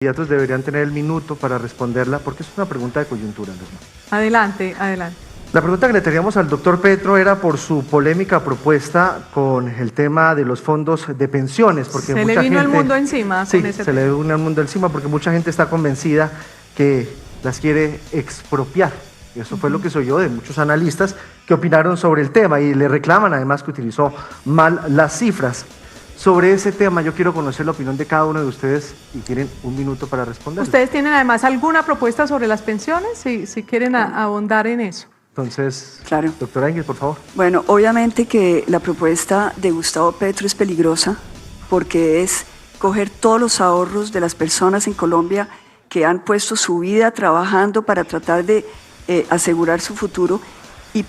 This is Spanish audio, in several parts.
candidatos deberían tener el minuto para responderla, porque es una pregunta de coyuntura, ¿no? Adelante, adelante. La pregunta que le teníamos al doctor Petro era por su polémica propuesta con el tema de los fondos de pensiones, porque se mucha le vino gente, el mundo encima. Sí, con ese se le vino el mundo encima porque mucha gente está convencida que las quiere expropiar. Y eso fue lo que se oyó de muchos analistas que opinaron sobre el tema y le reclaman además que utilizó mal las cifras. Sobre ese tema yo quiero conocer la opinión de cada uno de ustedes y tienen un minuto para responder. ¿Ustedes tienen además alguna propuesta sobre las pensiones? Si quieren ahondar en eso. Entonces, claro. Doctora Ingrid, por favor. Bueno, obviamente que la propuesta de Gustavo Petro es peligrosa porque es coger todos los ahorros de las personas en Colombia que han puesto su vida trabajando para tratar de asegurar su futuro y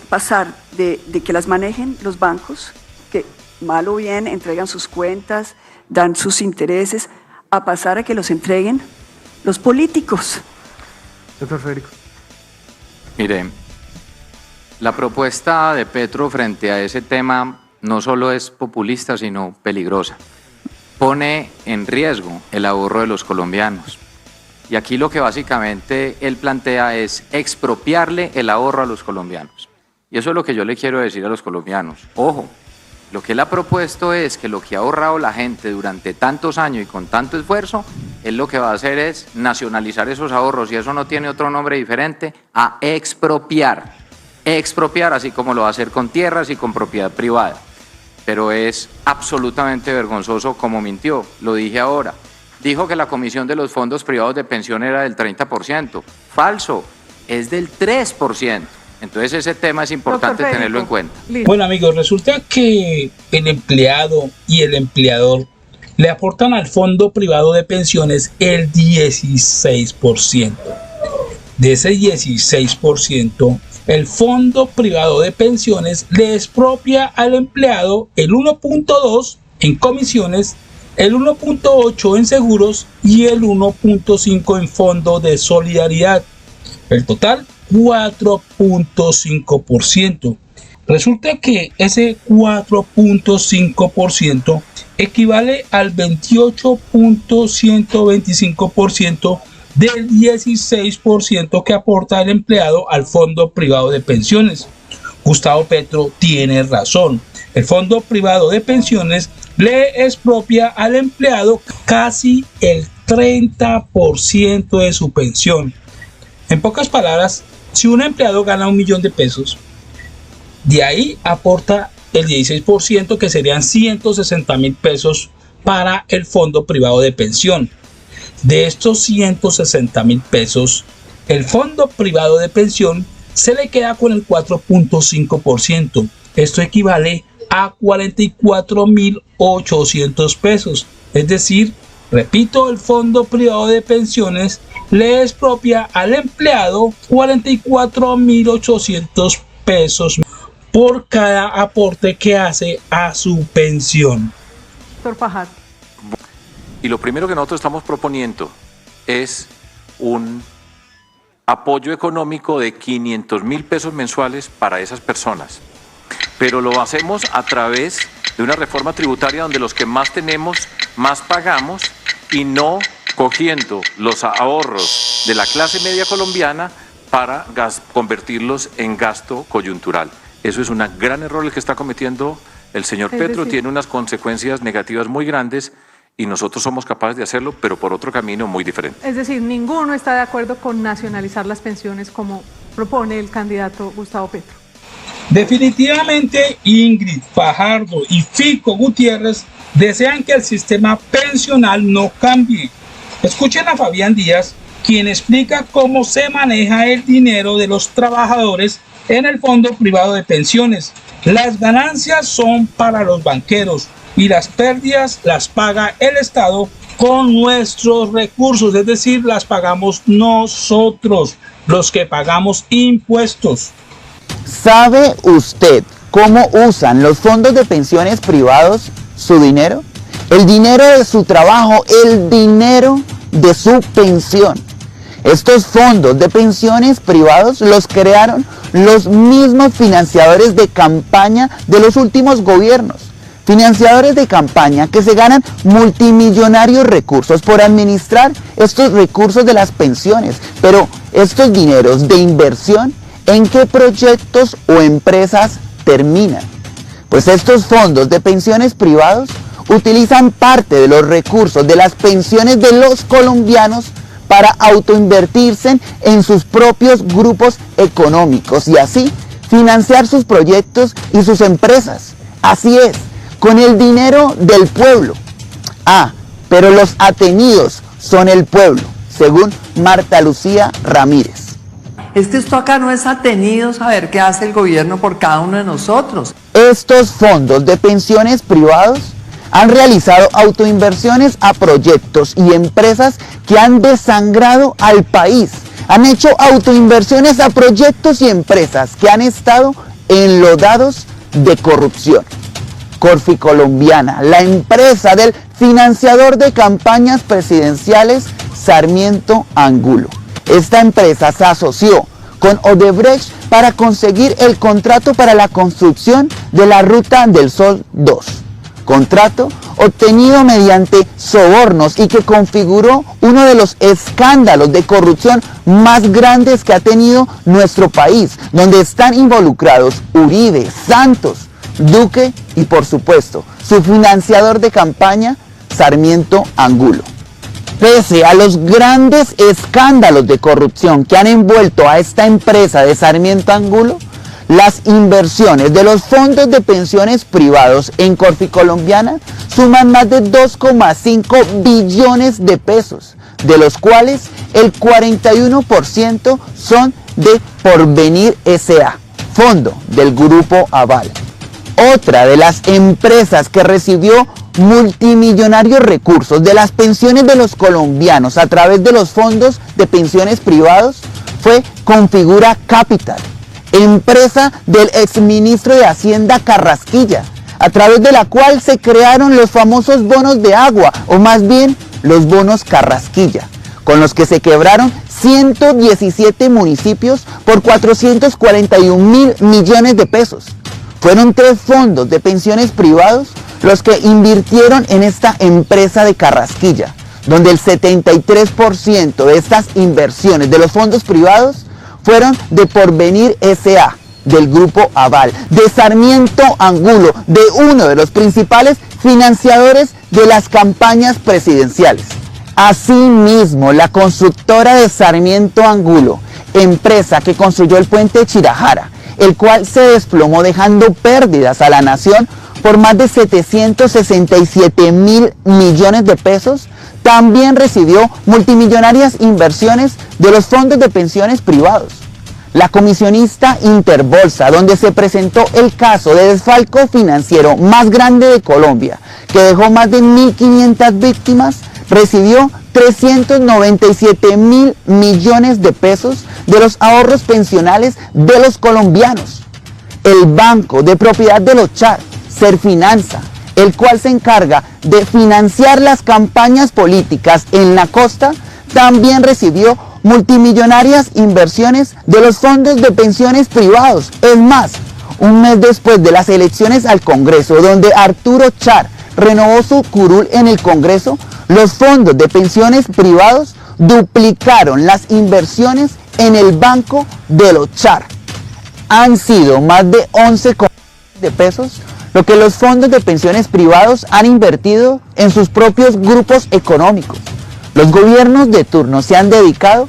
pasar de que las manejen los bancos, que mal o bien entregan sus cuentas, dan sus intereses, a pasar a que los entreguen los políticos. Doctor Federico. Mire, la propuesta de Petro frente a ese tema no solo es populista, sino peligrosa. Pone en riesgo el ahorro de los colombianos. Y aquí lo que básicamente él plantea es expropiarle el ahorro a los colombianos. Y eso es lo que yo le quiero decir a los colombianos. Ojo, lo que él ha propuesto es que lo que ha ahorrado la gente durante tantos años y con tanto esfuerzo, él lo que va a hacer es nacionalizar esos ahorros, y eso no tiene otro nombre diferente a expropiar. Expropiar, así como lo va a hacer con tierras y con propiedad privada. Pero es absolutamente vergonzoso como mintió, lo dije ahora. Dijo que la comisión de los fondos privados de pensión era del 30%. Falso, es del 3%. Entonces ese tema es importante tenerlo en cuenta. Bueno, amigos, resulta que el empleado y el empleador le aportan al fondo privado de pensiones el 16%. De ese 16%, el fondo privado de pensiones le expropia al empleado el 1.2 en comisiones, el 1.8 en seguros y el 1.5 en fondo de solidaridad. El total, 4.5%. Resulta que ese 4.5% equivale al 28.125% del 16% que aporta el empleado al fondo privado de pensiones. Gustavo Petro tiene razón. El fondo privado de pensiones le expropia al empleado casi el 30% de su pensión. En pocas palabras, si un empleado gana 1 millón de pesos, de ahí aporta el 16%, que serían 160.000 pesos para el fondo privado de pensión. De estos 160.000 pesos, el fondo privado de pensión se le queda con el 4.5%. Esto equivale a 44.800 pesos. Es decir, repito, el fondo privado de pensiones le expropia al empleado 44.800 pesos por cada aporte que hace a su pensión. Doctor Fajardo. Y lo primero que nosotros estamos proponiendo es un apoyo económico de 500.000 pesos mensuales para esas personas. Pero lo hacemos a través de una reforma tributaria donde los que más tenemos, más pagamos, y no cogiendo los ahorros de la clase media colombiana para convertirlos en gasto coyuntural. Eso es un gran error el que está cometiendo el señor Petro. Tiene unas consecuencias negativas muy grandes y nosotros somos capaces de hacerlo, pero por otro camino muy diferente. Es decir, ninguno está de acuerdo con nacionalizar las pensiones como propone el candidato Gustavo Petro. Definitivamente Ingrid, Fajardo y Fico Gutiérrez desean que el sistema pensional no cambie. Escuchen a Fabián Díaz, quien explica cómo se maneja el dinero de los trabajadores en el fondo privado de pensiones. Las ganancias son para los banqueros y las pérdidas las paga el Estado con nuestros recursos, es decir, las pagamos nosotros, los que pagamos impuestos. ¿Sabe usted cómo usan los fondos de pensiones privados su dinero? El dinero de su trabajo, el dinero de su pensión. Estos fondos de pensiones privados los crearon los mismos financiadores de campaña de los últimos gobiernos. Financiadores de campaña que se ganan multimillonarios recursos por administrar estos recursos de las pensiones. Pero estos dineros de inversión, ¿en qué proyectos o empresas terminan? Pues estos fondos de pensiones privados utilizan parte de los recursos de las pensiones de los colombianos para autoinvertirse en sus propios grupos económicos y así financiar sus proyectos y sus empresas. Así es, con el dinero del pueblo. Pero los atenidos son el pueblo, según Marta Lucía Ramírez. Esto acá no es atenido saber qué hace el gobierno por cada uno de nosotros. Estos fondos de pensiones privados han realizado autoinversiones a proyectos y empresas que han desangrado al país. Han hecho autoinversiones a proyectos y empresas que han estado enlodados de corrupción. Corficolombiana, la empresa del financiador de campañas presidenciales Sarmiento Angulo. Esta empresa se asoció con Odebrecht para conseguir el contrato para la construcción de la Ruta del Sol 2. Contrato obtenido mediante sobornos y que configuró uno de los escándalos de corrupción más grandes que ha tenido nuestro país, donde están involucrados Uribe, Santos, Duque y por supuesto su financiador de campaña Sarmiento Angulo. Pese a los grandes escándalos de corrupción que han envuelto a esta empresa de Sarmiento Angulo, las inversiones de los fondos de pensiones privados en Corficolombiana suman más de 2,5 billones de pesos, de los cuales el 41% son de Porvenir S.A., fondo del Grupo Aval. Otra de las empresas que recibió multimillonarios recursos de las pensiones de los colombianos a través de los fondos de pensiones privados fue Configura Capital, empresa del exministro de Hacienda Carrasquilla, a través de la cual se crearon los famosos bonos de agua, o más bien los bonos Carrasquilla, con los que se quebraron 117 municipios por 441.000 millones de pesos. Fueron 3 fondos de pensiones privados los que invirtieron en esta empresa de Carrasquilla, donde el 73% de estas inversiones de los fondos privados fueron de Porvenir S.A., del Grupo Aval, de Sarmiento Angulo, de uno de los principales financiadores de las campañas presidenciales. Asimismo, la constructora de Sarmiento Angulo, empresa que construyó el puente Chirajara, el cual se desplomó dejando pérdidas a la nación por más de 767.000 millones de pesos, también recibió multimillonarias inversiones de los fondos de pensiones privados. La comisionista Interbolsa, donde se presentó el caso de desfalco financiero más grande de Colombia, que dejó más de 1.500 víctimas, recibió 397.000 millones de pesos de los ahorros pensionales de los colombianos. El banco de propiedad de los Char, Serfinanza, el cual se encarga de financiar las campañas políticas en la costa, también recibió multimillonarias inversiones de los fondos de pensiones privados. Es más, un mes después de las elecciones al Congreso, donde Arturo Char renovó su curul en el Congreso, los fondos de pensiones privados duplicaron las inversiones en el banco de los Char. Han sido más de 11 millones de pesos lo que los fondos de pensiones privados han invertido en sus propios grupos económicos. Los gobiernos de turno se han dedicado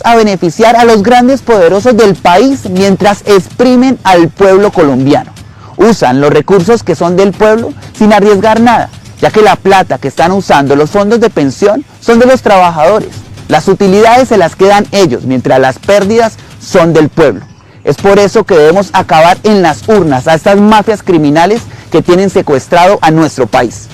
a beneficiar a los grandes poderosos del país mientras exprimen al pueblo colombiano. Usan los recursos que son del pueblo sin arriesgar nada, ya que la plata que están usando los fondos de pensión son de los trabajadores. Las utilidades se las quedan ellos, mientras las pérdidas son del pueblo. Es por eso que debemos acabar en las urnas a estas mafias criminales que tienen secuestrado a nuestro país.